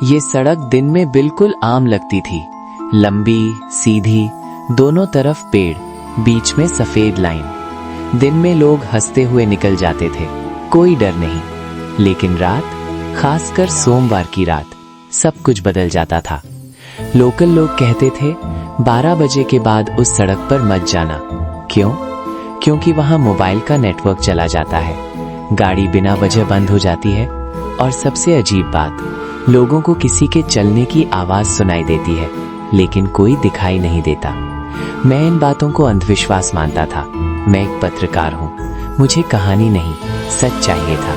ये सड़क दिन में बिल्कुल आम लगती थी, लंबी सीधी, दोनों तरफ पेड़, बीच में सफेद लाइन। दिन में लोग हंसते हुए निकल जाते थे, कोई डर नहीं। लेकिन रात, खासकर सोमवार की रात, सब कुछ बदल जाता था। लोकल लोग कहते थे 12 बजे के बाद उस सड़क पर मत जाना। क्यों? क्योंकि वहां मोबाइल का नेटवर्क चला जाता है, गाड़ी बिना वजह बंद हो जाती है, और सबसे अजीब बात, लोगों को किसी के चलने की आवाज सुनाई देती है, लेकिन कोई दिखाई नहीं देता। मैं इन बातों को अंधविश्वास मानता था। मैं एक पत्रकार हूँ, मुझे कहानी नहीं, सच चाहिए था।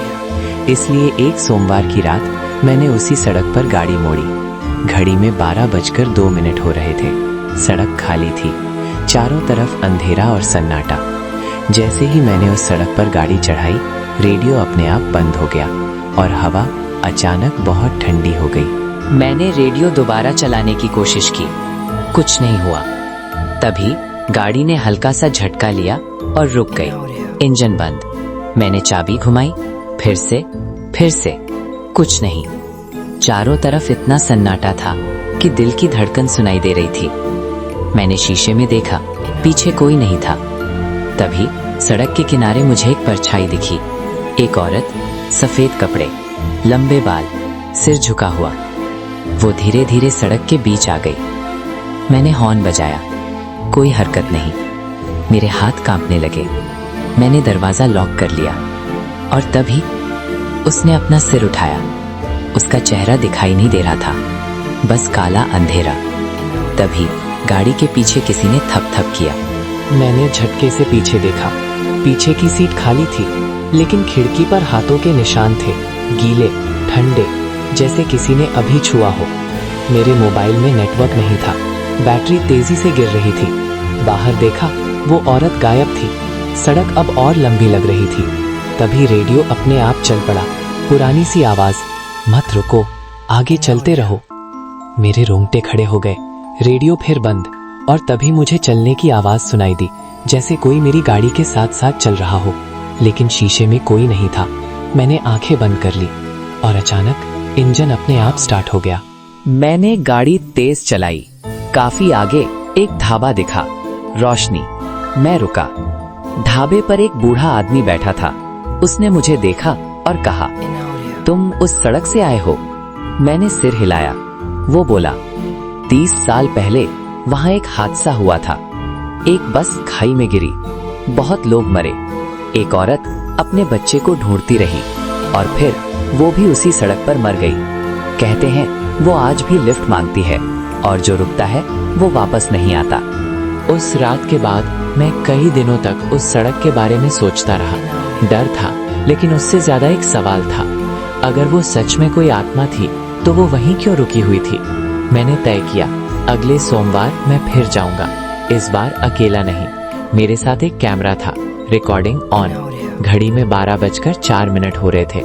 इसलिए एक सोमवार की रात मैंने उसी सड़क पर गाड़ी मोड़ी। घड़ी में 12:02 हो रहे थे। सड़क खाली थी, चारों तरफ अंधेरा और सन्नाटा। जैसे ही मैंने उस सड़क पर गाड़ी चढ़ाई, रेडियो अपने आप बंद हो गया और हवा अचानक बहुत ठंडी हो गई। मैंने रेडियो दोबारा चलाने की कोशिश की, कुछ नहीं हुआ। तभी गाड़ी ने हल्का सा झटका लिया और रुक गई। इंजन बंद। मैंने चाबी घुमाई, फिर से, कुछ नहीं। चारों तरफ इतना सन्नाटा था कि दिल की धड़कन सुनाई दे रही थी। मैंने शीशे में देखा, पीछे कोई नहीं था। तभी सड़क के किनारे मुझे एक परछाई दिखी। एक औरत, सफेद कपड़े, लंबे बाल, सिर झुका हुआ। वो धीरे धीरे सड़क के बीच आ गई। मैंने हॉर्न बजाया, कोई हरकत नहीं। मेरे हाथ कांपने लगे। मैंने दरवाजा लॉक कर लिया और तभी उसने अपना सिर उठाया। उसका चेहरा दिखाई नहीं दे रहा था, बस काला अंधेरा। तभी गाड़ी के पीछे किसी ने थप थप किया। मैंने झटके से पीछे देखा। पीछे की सीट खाली थी, लेकिन खिड़की पर हाथों के निशान थे, गीले, ठंडे, जैसे किसी ने अभी छुआ हो। मेरे मोबाइल में नेटवर्क नहीं था, बैटरी तेजी से गिर रही थी। बाहर देखा, वो औरत गायब थी। सड़क अब और लंबी लग रही थी। तभी रेडियो अपने आप चल पड़ा। पुरानी सी आवाज, मत रुको, आगे चलते रहो। मेरे रोंगटे खड़े हो गए। रेडियो फिर बंद, और तभी मुझे चलने की आवाज सुनाई दी, जैसे कोई मेरी गाड़ी के साथ साथ चल रहा हो। लेकिन शीशे में कोई नहीं था। मैंने आंखें बंद कर ली और अचानक इंजन अपने आप स्टार्ट हो गया। मैंने गाड़ी तेज चलाई। काफी आगे एक ढाबा दिखा, रोशनी। मैं रुका। ढाबे पर एक बूढ़ा आदमी बैठा था। उसने मुझे देखा और कहा, तुम उस सड़क से आए हो? मैंने सिर हिलाया। वो बोला, 30 साल पहले वहां एक हादसा हुआ था। एक बस खाई में गिरी, बहुत लोग मरे। एक औरत अपने बच्चे को ढूंढती रही और फिर वो भी उसी सड़क पर मर गई। कहते हैं वो आज भी लिफ्ट मांगती है और जो रुकता है वो वापस नहीं आता। उस रात के बाद मैं कई दिनों तक उस सड़क के बारे में सोचता रहा। डर था, लेकिन उससे ज्यादा एक सवाल था, अगर वो सच में कोई आत्मा थी तो वो वहीं क्यों रुकी हुई थी? मैंने तय किया, अगले सोमवार मैं फिर जाऊंगा। इस बार अकेला नहीं, मेरे साथ एक कैमरा था, रिकॉर्डिंग ऑन। घड़ी में 12:04 हो रहे थे।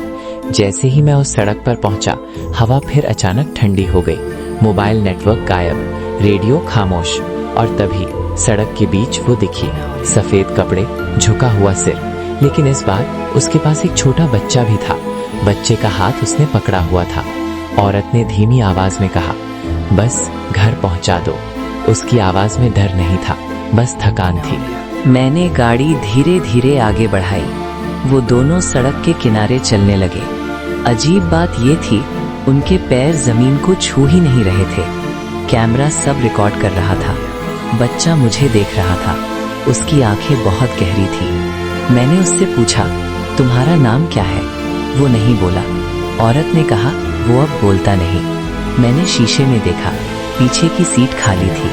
जैसे ही मैं उस सड़क पर पहुंचा, हवा फिर अचानक ठंडी हो गई। मोबाइल नेटवर्क गायब, रेडियो खामोश, और तभी सड़क के बीच वो दिखी, सफेद कपड़े, झुका हुआ सिर। लेकिन इस बार उसके पास एक छोटा बच्चा भी था। बच्चे का हाथ उसने पकड़ा हुआ था। औरत ने धीमी आवाज में कहा, बस घर पहुंचा दो। उसकी आवाज में डर नहीं था, बस थकान थी। मैंने गाड़ी धीरे धीरे आगे बढ़ाई। वो दोनों सड़क के किनारे चलने लगे। अजीब बात ये थी, उनके पैर जमीन को छू ही नहीं रहे थे। कैमरा सब रिकॉर्ड कर रहा था। बच्चा मुझे देख रहा था। उसकी आंखें बहुत गहरी थी। मैंने उससे पूछा, तुम्हारा नाम क्या है? वो नहीं बोला। औरत ने कहा, वो अब बोलता नहीं। मैंने शीशे में देखा, पीछे की सीट खाली थी,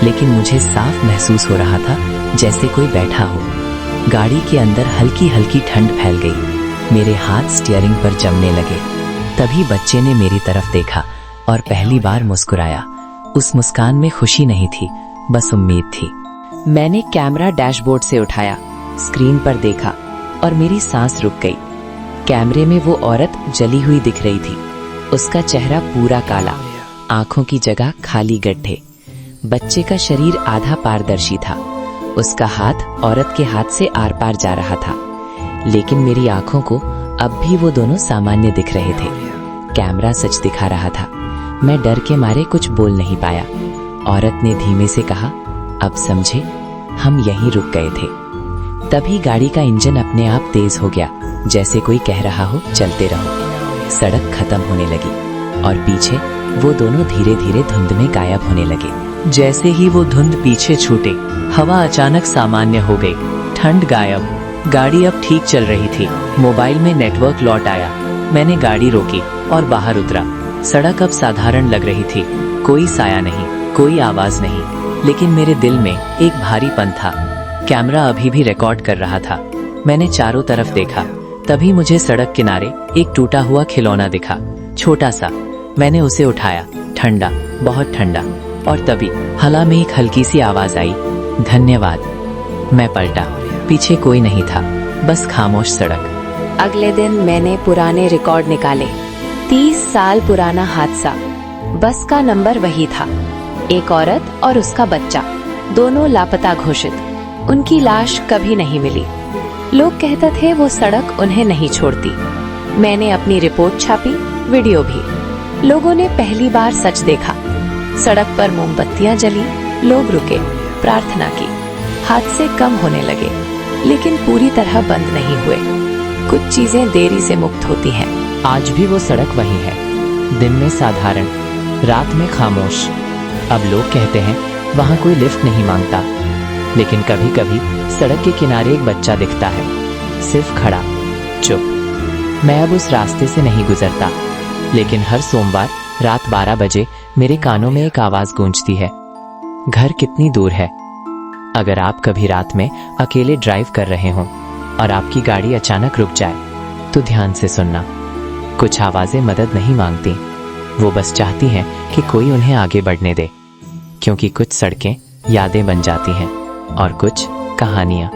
लेकिन मुझे साफ महसूस हो रहा था जैसे कोई बैठा हो। गाड़ी के अंदर हल्की हल्की ठंड फैल गई। मेरे हाथ स्टीयरिंग पर जमने लगे। तभी बच्चे ने मेरी तरफ देखा और पहली बार मुस्कुराया। उस मुस्कान में खुशी नहीं थी, बस उम्मीद थी। मैंने कैमरा डैशबोर्ड से उठाया, स्क्रीन पर देखा और मेरी सांस रुक गई। कैमरे में वो औरत जली हुई दिख रही थी। उसका चेहरा पूरा काला, आंखों की जगह खाली गड्ढे। बच्चे का शरीर आधा पारदर्शी था। उसका हाथ औरत के हाथ से आर पार जा रहा था, लेकिन मेरी आंखों को अब भी वो दोनों सामान्य दिख रहे थे। कैमरा सच दिखा रहा था। मैं डर के मारे कुछ बोल नहीं पाया। औरत ने धीमे से कहा, अब समझे, हम यहीं रुक गए थे। तभी गाड़ी का इंजन अपने आप तेज हो गया, जैसे कोई कह रहा हो चलते रहो। सड़क खत्म होने लगी और पीछे वो दोनों धीरे धीरे धुंध में गायब होने लगे। जैसे ही वो धुंध पीछे छूटे, हवा अचानक सामान्य हो गई। ठंड गायब, गाड़ी अब ठीक चल रही थी। मोबाइल में नेटवर्क लौट आया। मैंने गाड़ी रोकी और बाहर उतरा। सड़क अब साधारण लग रही थी। कोई साया नहीं, कोई आवाज नहीं, लेकिन मेरे दिल में एक भारीपन था। कैमरा अभी भी रिकॉर्ड कर रहा था। मैंने चारों तरफ देखा। तभी मुझे सड़क किनारे एक टूटा हुआ खिलौना दिखा, छोटा सा। मैंने उसे उठाया। ठंडा, बहुत ठंडा। और तभी हवा में एक हल्की सी आवाज आई, धन्यवाद। मैं पलटा। पीछे कोई नहीं था, बस खामोश सड़क। अगले दिन मैंने पुराने रिकॉर्ड निकाले। 30 साल पुराना हादसा। बस का नंबर वही था। एक औरत और उसका बच्चा, दोनों लापता घोषित। उनकी लाश कभी नहीं मिली। लोग कहते थे वो सड़क उन्हें नहीं छोड़ती। मैंने अपनी रिपोर्ट छापी, वीडियो भी। लोगों ने पहली बार सच देखा। सड़क पर मोमबत्तियां जली, लोग रुके, प्रार्थना की। हादसे कम होने लगे, लेकिन पूरी तरह बंद नहीं हुए। कुछ चीजें देरी से मुक्त होती हैं। आज भी वो सड़क वही है, दिन में साधारण, रात में खामोश। अब लोग कहते हैं वहां कोई लिफ्ट नहीं मांगता, लेकिन कभी कभी सड़क के किनारे एक बच्चा दिखता है, सिर्फ खड़ा, चुप। मैं अब उस रास्ते से नहीं गुजरता, लेकिन हर सोमवार रात 12 बजे मेरे कानों में एक आवाज गूंजती है, घर कितनी दूर है। अगर आप कभी रात में अकेले ड्राइव कर रहे हों और आपकी गाड़ी अचानक रुक जाए, तो ध्यान से सुनना। कुछ आवाजें मदद नहीं मांगती, वो बस चाहती हैं कि कोई उन्हें आगे बढ़ने दे, क्योंकि कुछ सड़कें यादें बन जाती हैं और कुछ कहानियां।